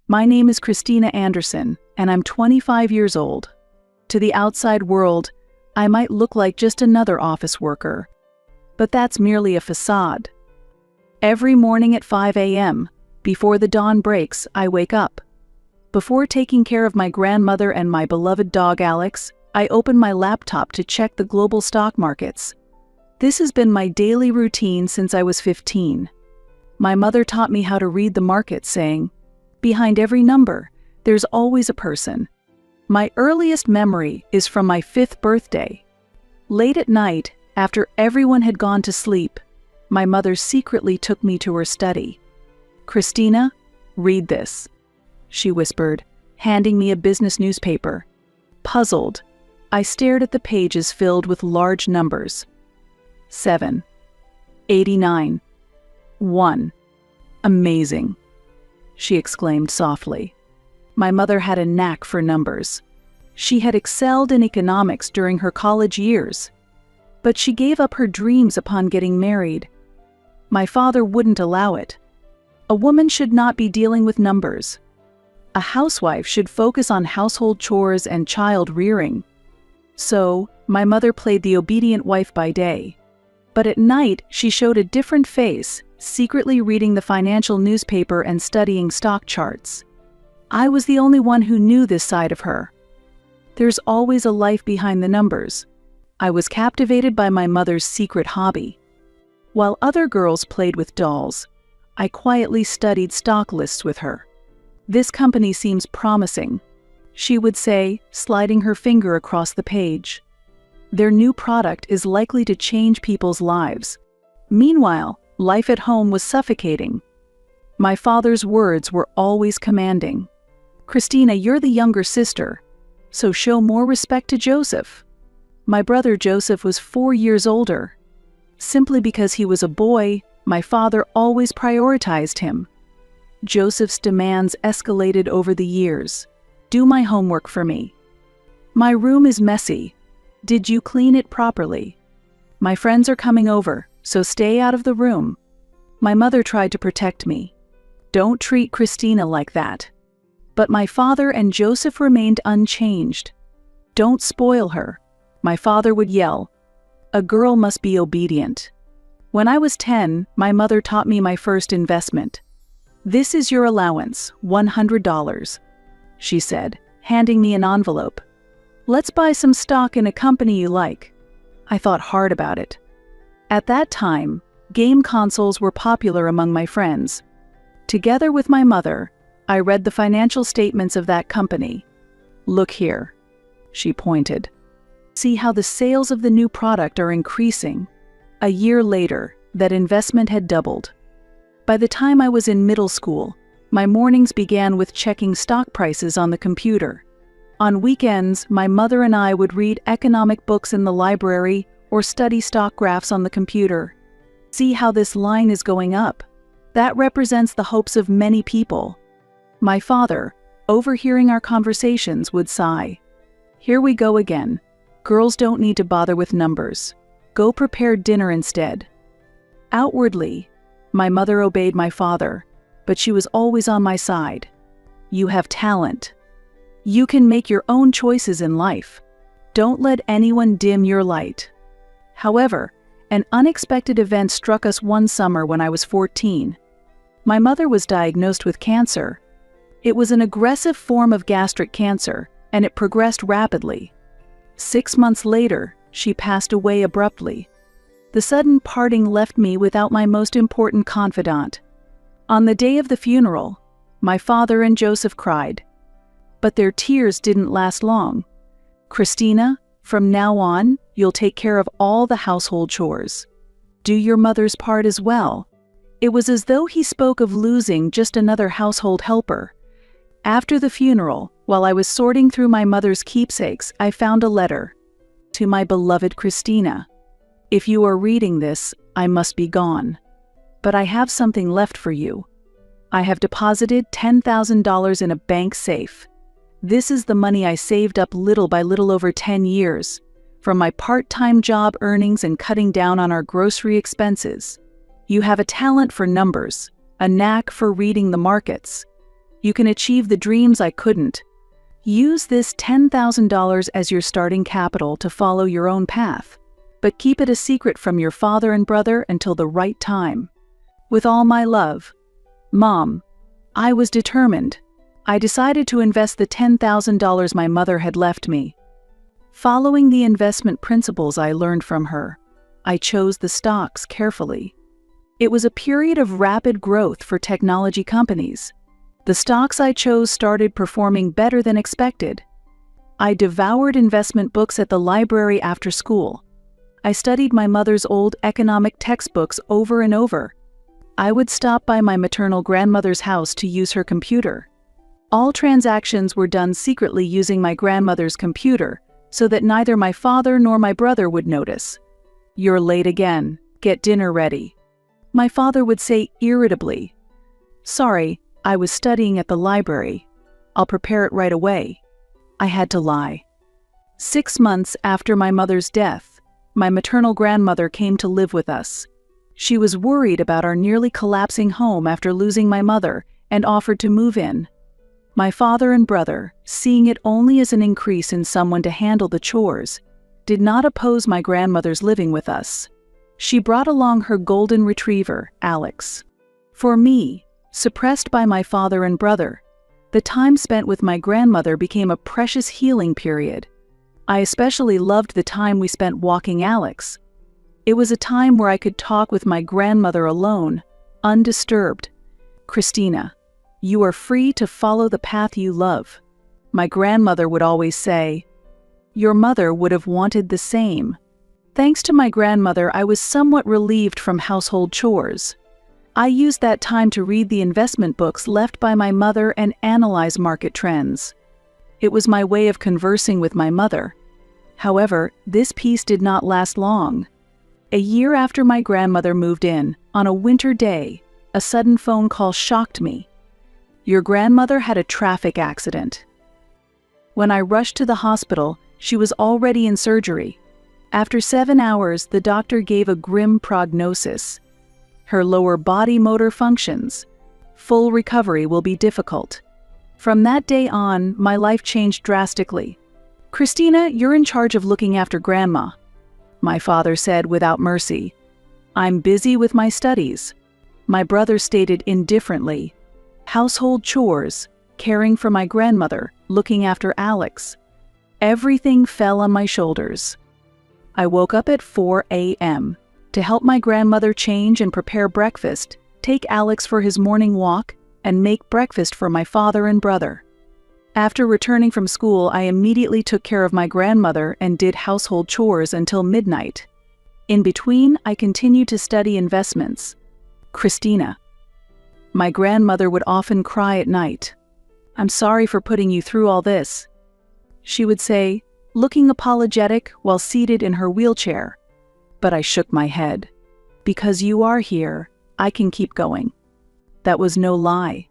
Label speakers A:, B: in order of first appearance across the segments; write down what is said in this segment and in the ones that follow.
A: My name is Christina Anderson, and I'm 25 years old. To the outside world, I might look like just another office worker, but that's merely a facade. Every morning at 5 a.m., before the dawn breaks, I wake up. Before taking care of my grandmother and my beloved dog Alex, I open my laptop to check the global stock markets. This has been my daily routine since I was 15. My mother taught me how to read the market, saying, "Behind every number, there's always a person." My earliest memory is from my 5th birthday. Late at night, after everyone had gone to sleep, my mother secretly took me to her study. "Christina, read this," she whispered, handing me a business newspaper. Puzzled, I stared at the pages filled with large numbers. 7, 89, 1. "Amazing," she exclaimed softly. My mother had a knack for numbers. She had excelled in economics during her college years, but she gave up her dreams upon getting married. My father wouldn't allow it. A woman should not be dealing with numbers. A housewife should focus on household chores and child rearing. So, my mother played the obedient wife by day. But at night, she showed a different face, secretly reading the financial newspaper and studying stock charts. I was the only one who knew this side of her. There's always a life behind the numbers. I was captivated by my mother's secret hobby. While other girls played with dolls, I quietly studied stock lists with her. "This company seems promising," she would say, sliding her finger across the page. "Their new product is likely to change people's lives." Meanwhile, life at home was suffocating. My father's words were always commanding. "Christina, you're the younger sister, so show more respect to Joseph." My brother Joseph was 4 years older. Simply because he was a boy, my father always prioritized him. Joseph's demands escalated over the years. "Do my homework for me." "My room is messy. Did you clean it properly?" "My friends are coming over, so stay out of the room." My mother tried to protect me. "Don't treat Christina like that." But my father and Joseph remained unchanged. "Don't spoil her," my father would yell. "A girl must be obedient." When I was 10, my mother taught me my first investment. "This is your allowance, $100, she said, handing me an envelope. "Let's buy some stock in a company you like." I thought hard about it. At that time, game consoles were popular among my friends. Together with my mother, I read the financial statements of that company. "Look here," she pointed. "See how the sales of the new product are increasing." A year later, that investment had doubled. By the time I was in middle school, my mornings began with checking stock prices on the computer. On weekends, my mother and I would read economic books in the library or study stock graphs on the computer. "See how this line is going up? That represents the hopes of many people." My father, overhearing our conversations, would sigh. "Here we go again. Girls don't need to bother with numbers. Go prepare dinner instead." Outwardly, my mother obeyed my father, but she was always on my side. "You have talent. You can make your own choices in life. Don't let anyone dim your light." However, an unexpected event struck us one summer when I was 14. My mother was diagnosed with cancer. It was an aggressive form of gastric cancer, and it progressed rapidly. 6 months later, she passed away abruptly. The sudden parting left me without my most important confidant. On the day of the funeral, my father and Joseph cried. But their tears didn't last long. "Christina, from now on, you'll take care of all the household chores. Do your mother's part as well." It was as though he spoke of losing just another household helper. After the funeral, while I was sorting through my mother's keepsakes, I found a letter. "To my beloved Christina. If you are reading this, I must be gone. But I have something left for you. I have deposited $10,000 in a bank safe. This is the money I saved up little by little over 10 years, from my part-time job earnings and cutting down on our grocery expenses. You have a talent for numbers, a knack for reading the markets. You can achieve the dreams I couldn't. Use this $10,000 as your starting capital to follow your own path, but keep it a secret from your father and brother until the right time. With all my love, Mom. I was determined. I decided to invest the $10,000 my mother had left me. Following the investment principles I learned from her, I chose the stocks carefully. It was a period of rapid growth for technology companies. The stocks I chose started performing better than expected. I devoured investment books at the library after school. I studied my mother's old economic textbooks over and over. I would stop by my maternal grandmother's house to use her computer. All transactions were done secretly using my grandmother's computer, so that neither my father nor my brother would notice. "You're late again. Get dinner ready," my father would say irritably. "Sorry, I was studying at the library. I'll prepare it right away." I had to lie. 6 months after my mother's death, my maternal grandmother came to live with us. She was worried about our nearly collapsing home after losing my mother and offered to move in. My father and brother, seeing it only as an increase in someone to handle the chores, did not oppose my grandmother's living with us. She brought along her golden retriever, Alex. For me, suppressed by my father and brother, the time spent with my grandmother became a precious healing period. I especially loved the time we spent walking Alex. It was a time where I could talk with my grandmother alone, undisturbed. "Christina, you are free to follow the path you love," my grandmother would always say. Your mother would have wanted the same. Thanks to my grandmother, I was somewhat relieved from household chores. I used that time to read the investment books left by my mother and analyze market trends. It was my way of conversing with my mother. However, this peace did not last long. A year after my grandmother moved in, on a winter day, a sudden phone call shocked me. "Your grandmother had a traffic accident." When I rushed to the hospital, she was already in surgery. After 7 hours, the doctor gave a grim prognosis. Her lower body motor functions. Full recovery will be difficult. From that day on, my life changed drastically. "Christina, you're in charge of looking after Grandma," my father said without mercy. "I'm busy with my studies." My brother stated indifferently. Household chores, caring for my grandmother, looking after Alex. Everything fell on my shoulders. I woke up at 4 a.m. to help my grandmother change and prepare breakfast, take Alex for his morning walk, and make breakfast for my father and brother. After returning from school, I immediately took care of my grandmother and did household chores until midnight. In between, I continued to study investments. "Christina." My grandmother would often cry at night. "I'm sorry for putting you through all this," she would say, looking apologetic while seated in her wheelchair. But I shook my head. "Because you are here, I can keep going." That was no lie.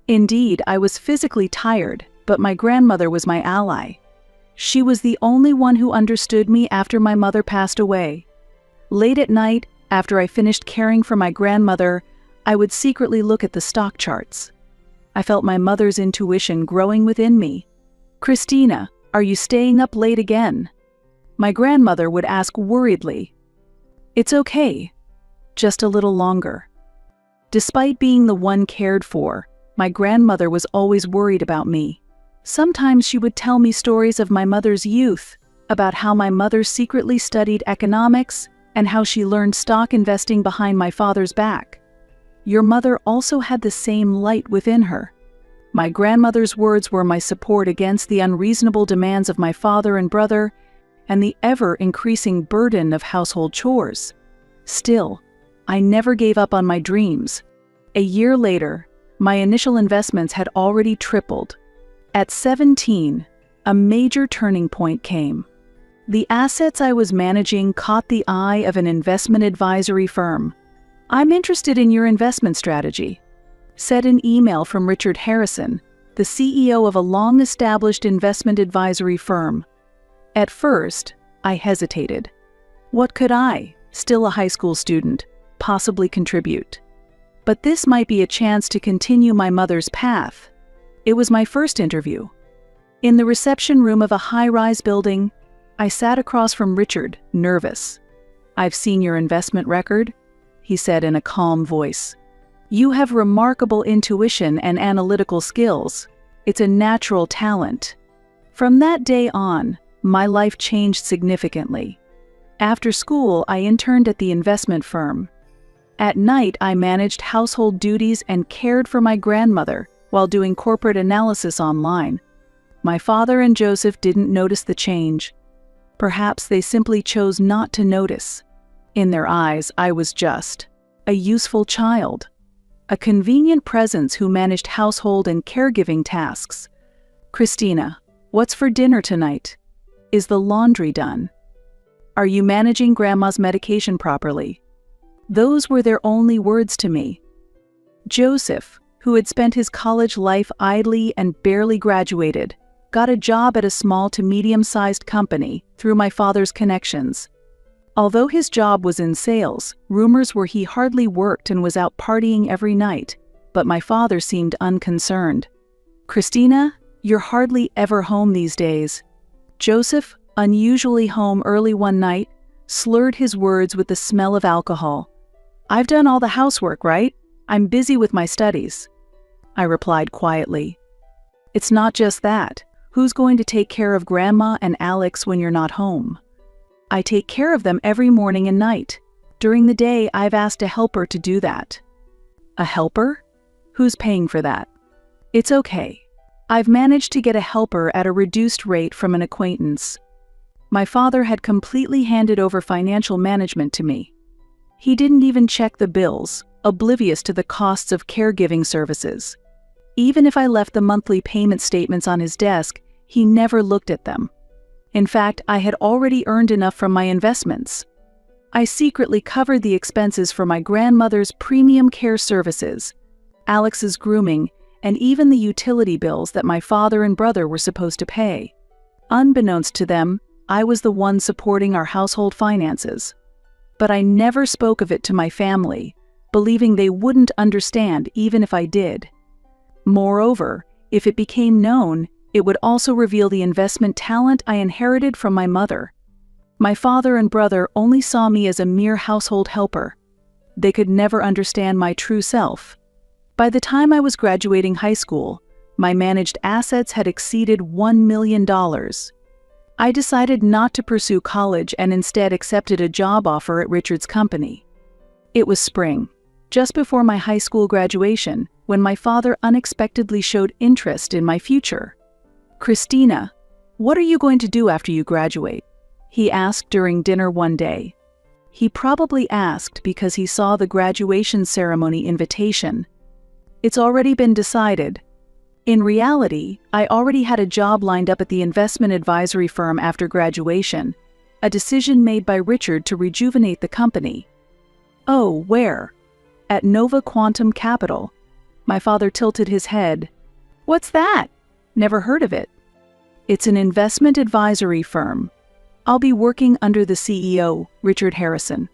A: Indeed, I was physically tired, but my grandmother was my ally. She was the only one who understood me after my mother passed away. Late at night, after I finished caring for my grandmother, I would secretly look at the stock charts. I felt my mother's intuition growing within me. "Christina, are you staying up late again?" My grandmother would ask worriedly. "It's okay. Just a little longer." Despite being the one cared for, my grandmother was always worried about me. Sometimes she would tell me stories of my mother's youth, about how my mother secretly studied economics and how she learned stock investing behind my father's back. Your mother also had the same light within her. My grandmother's words were my support against the unreasonable demands of my father and brother and the ever-increasing burden of household chores. Still, I never gave up on my dreams. A year later, my initial investments had already tripled. At 17, a major turning point came. The assets I was managing caught the eye of an investment advisory firm. "I'm interested in your investment strategy," said an email from Richard Harrison, the CEO of a long-established investment advisory firm. At first, I hesitated. What could I, still a high school student, possibly contribute? But this might be a chance to continue my mother's path. It was my first interview. In the reception room of a high-rise building, I sat across from Richard, nervous. "I've seen your investment record," he said in a calm voice. "You have remarkable intuition and analytical skills. It's a natural talent." From that day on, my life changed significantly. After school, I interned at the investment firm. At night, I managed household duties and cared for my grandmother while doing corporate analysis online. My father and Joseph didn't notice the change. Perhaps they simply chose not to notice. In their eyes, I was just a useful child, a convenient presence who managed household and caregiving tasks. "Christina, what's for dinner tonight? Is the laundry done? Are you managing Grandma's medication properly?" Those were their only words to me. Joseph, who had spent his college life idly and barely graduated, got a job at a small to medium-sized company through my father's connections. Although his job was in sales, rumors were he hardly worked and was out partying every night, but my father seemed unconcerned. "Christina, you're hardly ever home these days." Joseph, unusually home early one night, slurred his words with the smell of alcohol. "I've done all the housework, right? I'm busy with my studies." I replied quietly. "It's not just that. Who's going to take care of Grandma and Alex when you're not home?" "I take care of them every morning and night. During the day, I've asked a helper to do that." "A helper? Who's paying for that?" "It's okay. I've managed to get a helper at a reduced rate from an acquaintance." My father had completely handed over financial management to me. He didn't even check the bills, oblivious to the costs of caregiving services. Even if I left the monthly payment statements on his desk, he never looked at them. In fact, I had already earned enough from my investments. I secretly covered the expenses for my grandmother's premium care services, Alex's grooming, and even the utility bills that my father and brother were supposed to pay. Unbeknownst to them, I was the one supporting our household finances. But I never spoke of it to my family, believing they wouldn't understand even if I did. Moreover, if it became known, it would also reveal the investment talent I inherited from my mother. My father and brother only saw me as a mere household helper. They could never understand my true self. By the time I was graduating high school, my managed assets had exceeded $1 million. I decided not to pursue college and instead accepted a job offer at Richard's company. It was spring, just before my high school graduation, when my father unexpectedly showed interest in my future. "Christina, what are you going to do after you graduate?" he asked during dinner one day. He probably asked because he saw the graduation ceremony invitation. It's already been decided. In reality, I already had a job lined up at the investment advisory firm after graduation, a decision made by Richard to rejuvenate the company. "Oh, where?" "At Nova Quantum Capital." My father tilted his head. "What's that? Never heard of it." "It's an investment advisory firm. I'll be working under the CEO, Richard Harrison."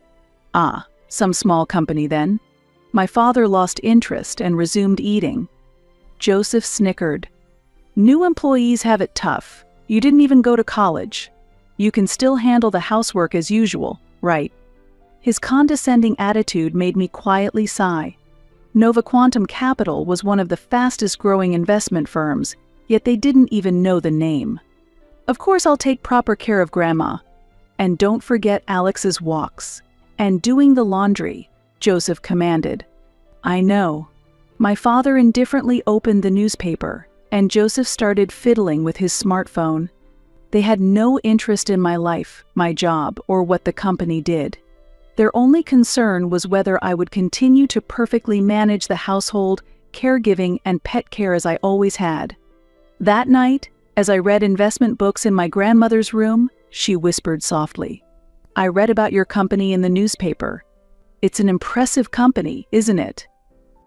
A: "Ah, some small company then." My father lost interest and resumed eating. Joseph snickered. "New employees have it tough. You didn't even go to college. You can still handle the housework as usual, right?" His condescending attitude made me quietly sigh. Nova Quantum Capital was one of the fastest-growing investment firms, yet they didn't even know the name. "Of course I'll take proper care of Grandma. And don't forget Alex's walks. And doing the laundry," Joseph commanded. "I know." My father indifferently opened the newspaper, and Joseph started fiddling with his smartphone. They had no interest in my life, my job, or what the company did. Their only concern was whether I would continue to perfectly manage the household, caregiving, and pet care as I always had. That night, as I read investment books in my grandmother's room, she whispered softly, "I read about your company in the newspaper. It's an impressive company, isn't it?"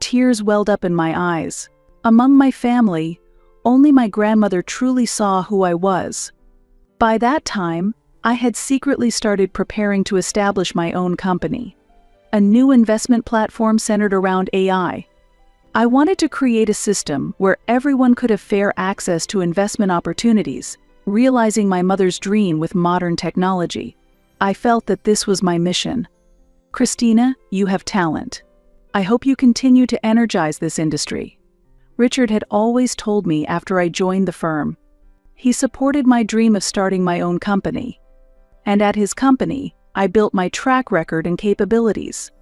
A: Tears welled up in my eyes. Among my family, only my grandmother truly saw who I was. By that time, I had secretly started preparing to establish my own company, a new investment platform centered around AI. I wanted to create a system where everyone could have fair access to investment opportunities, realizing my mother's dream with modern technology. I felt that this was my mission. Christina, you have talent. I hope you continue to energize this industry. Richard had always told me after I joined the firm. He supported my dream of starting my own company. And at his company, I built my track record and capabilities.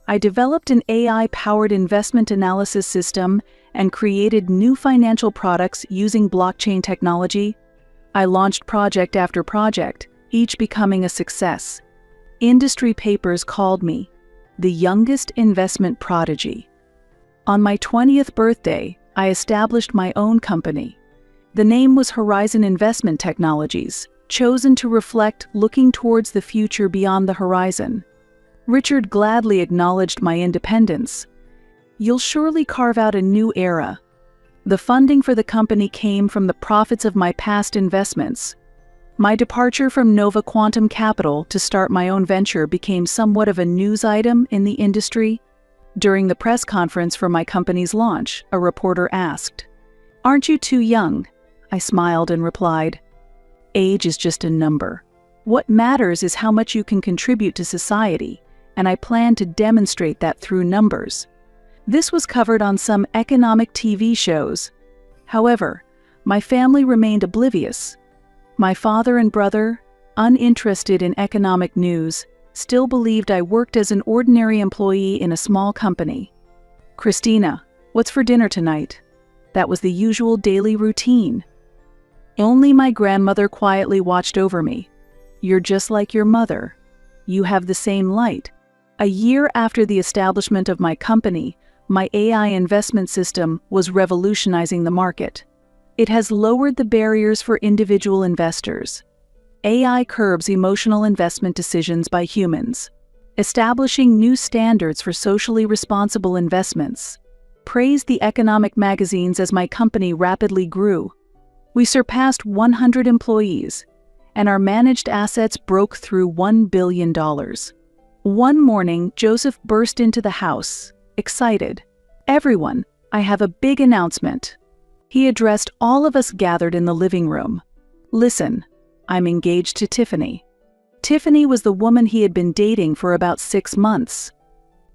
A: I developed an AI-powered investment analysis system and created new financial products using blockchain technology. I launched project after project, each becoming a success. Industry papers called me the youngest investment prodigy. On my 20th birthday, I established my own company. The name was Horizon Investment Technologies, chosen to reflect looking towards the future beyond the horizon. Richard gladly acknowledged my independence. You'll surely carve out a new era. The funding for the company came from the profits of my past investments. My departure from Nova Quantum Capital to start my own venture became somewhat of a news item in the industry. During the press conference for my company's launch, a reporter asked, "Aren't you too young?" I smiled and replied, "Age is just a number. What matters is how much you can contribute to society, and I plan to demonstrate that through numbers." This was covered on some economic TV shows. However, my family remained oblivious. My father and brother, uninterested in economic news, still believed I worked as an ordinary employee in a small company. "Christina, what's for dinner tonight?" That was the usual daily routine. Only my grandmother quietly watched over me. "You're just like your mother. You have the same light." A year after the establishment of my company, my AI investment system was revolutionizing the market. It has lowered the barriers for individual investors. AI curbs emotional investment decisions by humans, establishing new standards for socially responsible investments. Praised the economic magazines as my company rapidly grew. We surpassed 100 employees, and our managed assets broke through $1 billion. One morning, Joseph burst into the house, excited. "Everyone, I have a big announcement." He addressed all of us gathered in the living room. "Listen, I'm engaged to Tiffany." Tiffany was the woman he had been dating for about 6 months.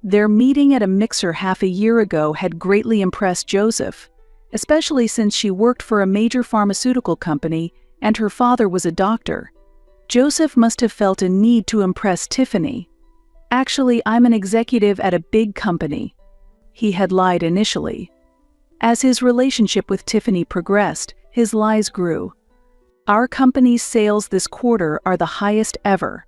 A: Their meeting at a mixer half a year ago had greatly impressed Joseph, especially since she worked for a major pharmaceutical company and her father was a doctor. Joseph must have felt a need to impress Tiffany. "Actually, I'm an executive at a big company." He had lied initially. As his relationship with Tiffany progressed, his lies grew. "Our company's sales this quarter are the highest ever.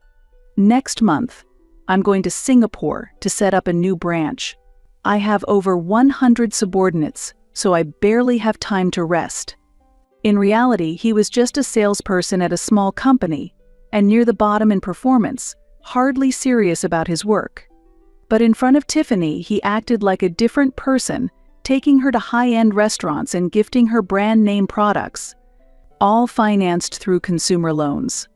A: Next month, I'm going to Singapore to set up a new branch. I have over 100 subordinates, so I barely have time to rest." In reality, he was just a salesperson at a small company, and near the bottom in performance, hardly serious about his work. But in front of Tiffany, he acted like a different person, taking her to high-end restaurants and gifting her brand-name products, all financed through consumer loans.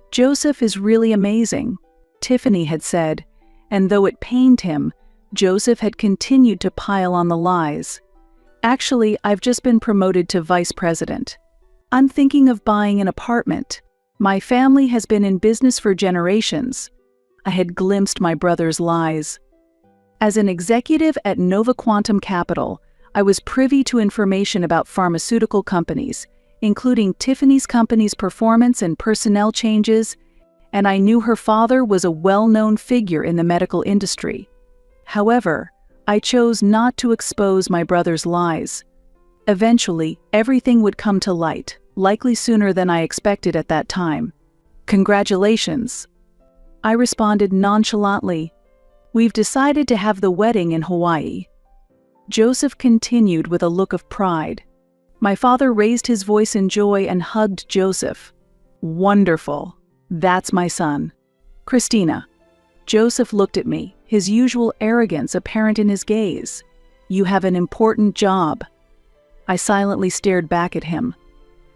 A: "Joseph is really amazing," Tiffany had said, and though it pained him, Joseph had continued to pile on the lies. "Actually, I've just been promoted to vice president. I'm thinking of buying an apartment. My family has been in business for generations." I had glimpsed my brother's lies. As an executive at Nova Quantum Capital, I was privy to information about pharmaceutical companies, including Tiffany's company's performance and personnel changes, and I knew her father was a well-known figure in the medical industry. However, I chose not to expose my brother's lies. Eventually, everything would come to light, likely sooner than I expected at that time. "Congratulations." I responded nonchalantly. "We've decided to have the wedding in Hawaii." Joseph continued with a look of pride. My father raised his voice in joy and hugged Joseph. "Wonderful. That's my son." "Christina." Joseph looked at me, his usual arrogance apparent in his gaze. "You have an important job." I silently stared back at him.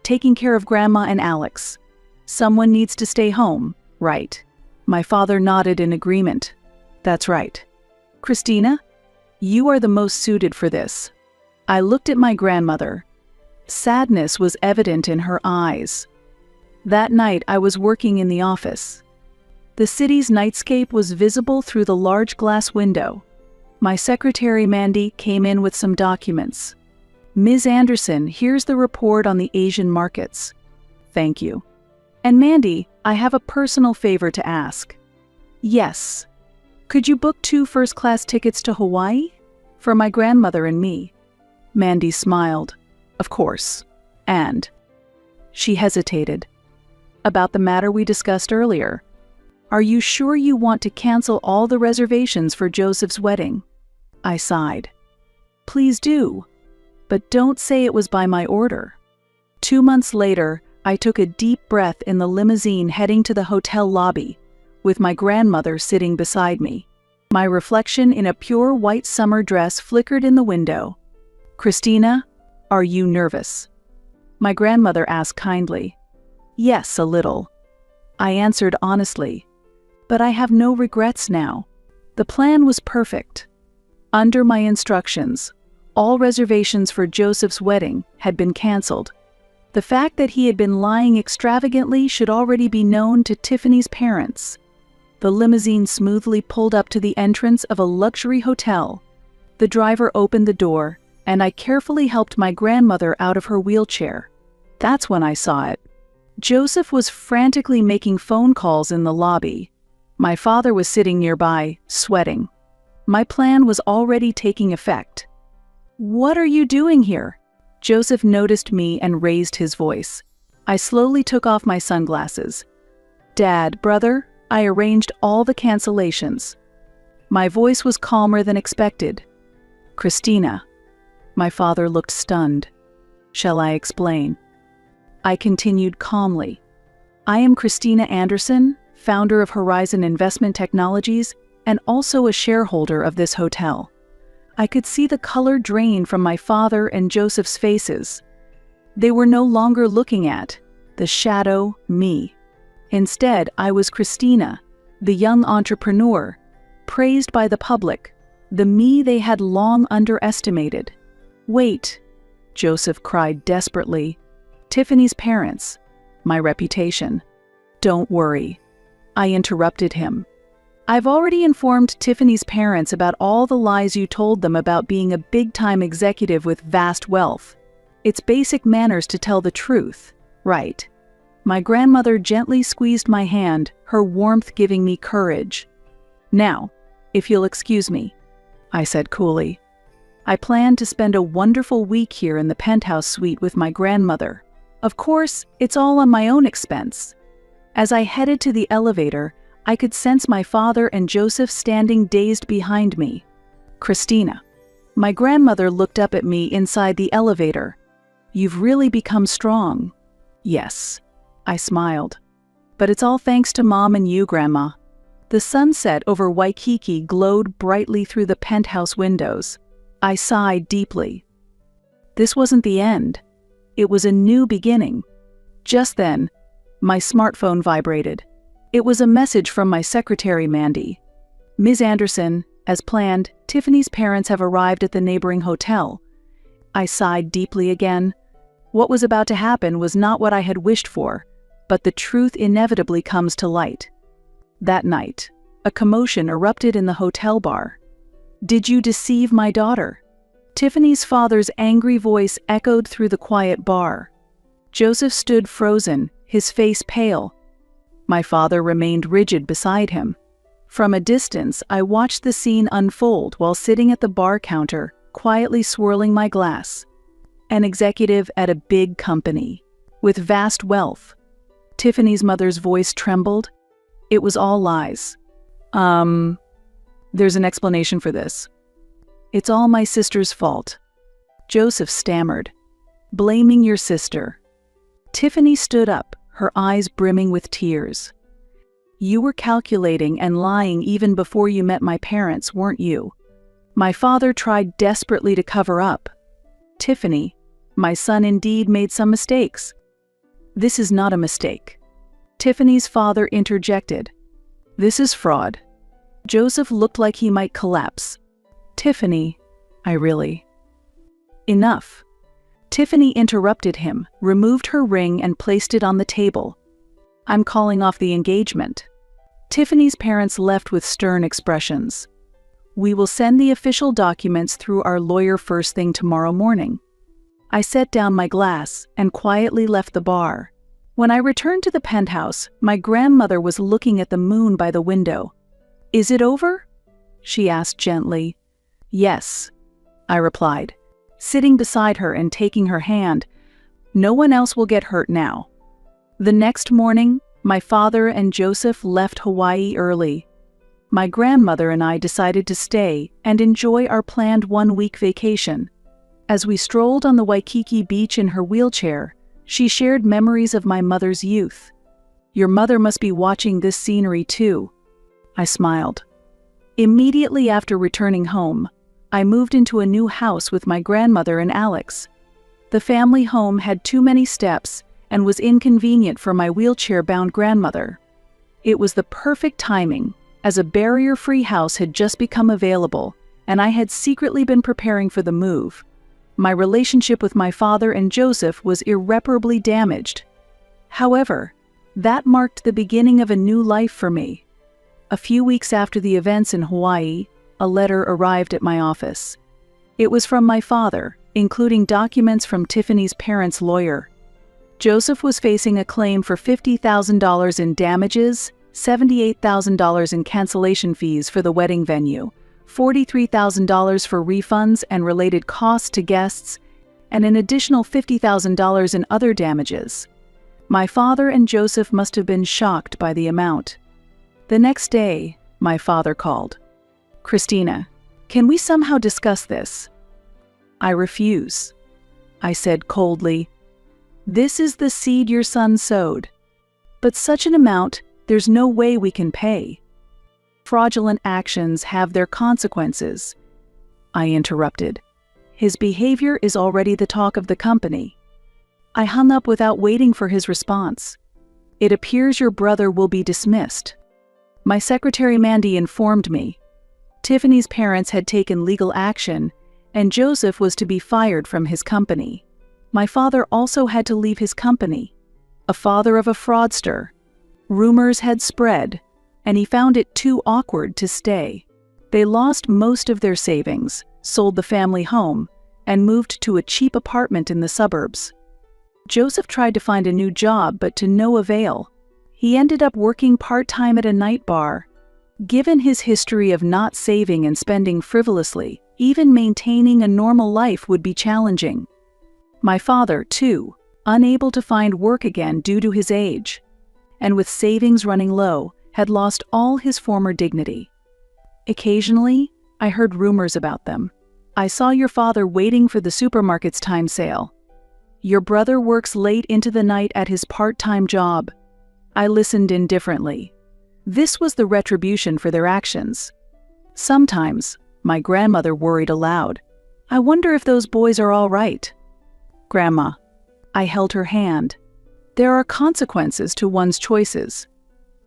A: "Taking care of Grandma and Alex. Someone needs to stay home, right?" My father nodded in agreement. "That's right." "Christina?" You are the most suited for this." I looked at my grandmother. Sadness was evident in her eyes. That night I was working in the office. The city's nightscape was visible through the large glass window. My secretary Mandy came in with some documents. "Ms. Anderson, here's the report on the Asian markets." "Thank you." "And Mandy, I have a personal favor to ask." "Yes. Could you book 2 first-class tickets to Hawaii? For my grandmother and me." Mandy smiled. "Of course. And..." She hesitated. "About the matter we discussed earlier. Are you sure you want to cancel all the reservations for Joseph's wedding?" I sighed. "Please do. But don't say it was by my order." 2 months later, I took a deep breath in the limousine heading to the hotel lobby, with my grandmother sitting beside me. My reflection in a pure white summer dress flickered in the window. "Christina, are you nervous?" My grandmother asked kindly. "Yes, a little." I answered honestly. "But I have no regrets now. The plan was perfect." Under my instructions, all reservations for Joseph's wedding had been canceled. The fact that he had been lying extravagantly should already be known to Tiffany's parents. The limousine smoothly pulled up to the entrance of a luxury hotel. The driver opened the door, and I carefully helped my grandmother out of her wheelchair. That's when I saw it. Joseph was frantically making phone calls in the lobby. My father was sitting nearby, sweating. My plan was already taking effect. "What are you doing here?" Joseph noticed me and raised his voice. I slowly took off my sunglasses. "Dad, brother, I arranged all the cancellations." My voice was calmer than expected. "Christina." My father looked stunned. "Shall I explain?" I continued calmly. "I am Christina Anderson, founder of Horizon Investment Technologies, and also a shareholder of this hotel." I could see the color drain from my father and Joseph's faces. They were no longer looking at the shadow me. Instead, I was Christina, the young entrepreneur, praised by the public, the me they had long underestimated. "Wait," Joseph cried desperately. "Tiffany's parents, my reputation." "Don't worry," I interrupted him. "I've already informed Tiffany's parents about all the lies you told them about being a big-time executive with vast wealth. It's basic manners to tell the truth, right?" My grandmother gently squeezed my hand, her warmth giving me courage. "Now, if you'll excuse me," I said coolly. "I plan to spend a wonderful week here in the penthouse suite with my grandmother. Of course, it's all on my own expense." As I headed to the elevator, I could sense my father and Joseph standing dazed behind me. "Christina." My grandmother looked up at me inside the elevator. "You've really become strong." "Yes," I smiled. "But it's all thanks to Mom and you, Grandma." The sunset over Waikiki glowed brightly through the penthouse windows. I sighed deeply. This wasn't the end. It was a new beginning. Just then, my smartphone vibrated. It was a message from my secretary, Mandy. "Ms. Anderson, as planned, Tiffany's parents have arrived at the neighboring hotel." I sighed deeply again. What was about to happen was not what I had wished for, but the truth inevitably comes to light. That night, a commotion erupted in the hotel bar. "Did you deceive my daughter?" Tiffany's father's angry voice echoed through the quiet bar. Joseph stood frozen, his face pale. My father remained rigid beside him. From a distance, I watched the scene unfold while sitting at the bar counter, quietly swirling my glass. An executive at a big company, with vast wealth. Tiffany's mother's voice trembled. "It was all lies." There's an explanation for this." "It's all my sister's fault." Joseph stammered. "Blaming your sister." Tiffany stood up, her eyes brimming with tears. "You were calculating and lying even before you met my parents, weren't you?" My father tried desperately to cover up. "Tiffany, my son indeed made some mistakes." "This is not a mistake." Tiffany's father interjected. "This is fraud." Joseph looked like he might collapse. Tiffany, I really... Enough. Tiffany interrupted him, removed her ring and placed it on the table. I'm calling off the engagement. Tiffany's parents left with stern expressions. We will send the official documents through our lawyer first thing tomorrow morning. I set down my glass and quietly left the bar. When I returned to the penthouse, my grandmother was looking at the moon by the window. Is it over? She asked gently. Yes, I replied, sitting beside her and taking her hand. No one else will get hurt now. The next morning, my father and Joseph left Hawaii early. My grandmother and I decided to stay and enjoy our planned one-week vacation. As we strolled on the Waikiki beach in her wheelchair, she shared memories of my mother's youth. Your mother must be watching this scenery too. I smiled. Immediately after returning home, I moved into a new house with my grandmother and Alex. The family home had too many steps and was inconvenient for my wheelchair-bound grandmother. It was the perfect timing, as a barrier-free house had just become available, and I had secretly been preparing for the move. My relationship with my father and Joseph was irreparably damaged. However, that marked the beginning of a new life for me. A few weeks after the events in Hawaii, a letter arrived at my office. It was from my father, including documents from Tiffany's parents' lawyer. Joseph was facing a claim for $50,000 in damages, $78,000 in cancellation fees for the wedding venue, $43,000 for refunds and related costs to guests, and an additional $50,000 in other damages. My father and Joseph must have been shocked by the amount. The next day, my father called. Christina, can we somehow discuss this? I refuse, I said coldly. This is the seed your son sowed. But such an amount, there's no way we can pay. Fraudulent actions have their consequences. I interrupted. His behavior is already the talk of the company. I hung up without waiting for his response. It appears your brother will be dismissed. My secretary Mandy informed me. Tiffany's parents had taken legal action, and Joseph was to be fired from his company. My father also had to leave his company. A father of a fraudster. Rumors had spread, and he found it too awkward to stay. They lost most of their savings, sold the family home, and moved to a cheap apartment in the suburbs. Joseph tried to find a new job, but to no avail. He ended up working part-time at a night bar. Given his history of not saving and spending frivolously, even maintaining a normal life would be challenging. My father, too, unable to find work again due to his age, and with savings running low, had lost all his former dignity. Occasionally, I heard rumors about them. I saw your father waiting for the supermarket's time sale. Your brother works late into the night at his part-time job. I listened indifferently. This was the retribution for their actions. Sometimes, my grandmother worried aloud. I wonder if those boys are all right. Grandma. I held her hand. There are consequences to one's choices.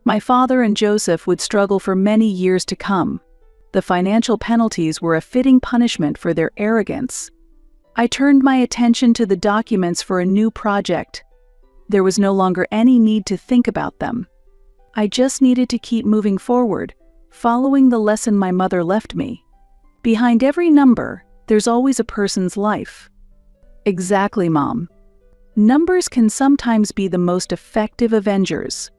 A: My father and Joseph would struggle for many years to come. The financial penalties were a fitting punishment for their arrogance. I turned my attention to the documents for a new project. There was no longer any need to think about them. I just needed to keep moving forward, following the lesson my mother left me. Behind every number, there's always a person's life. Exactly, Mom. Numbers can sometimes be the most effective avengers.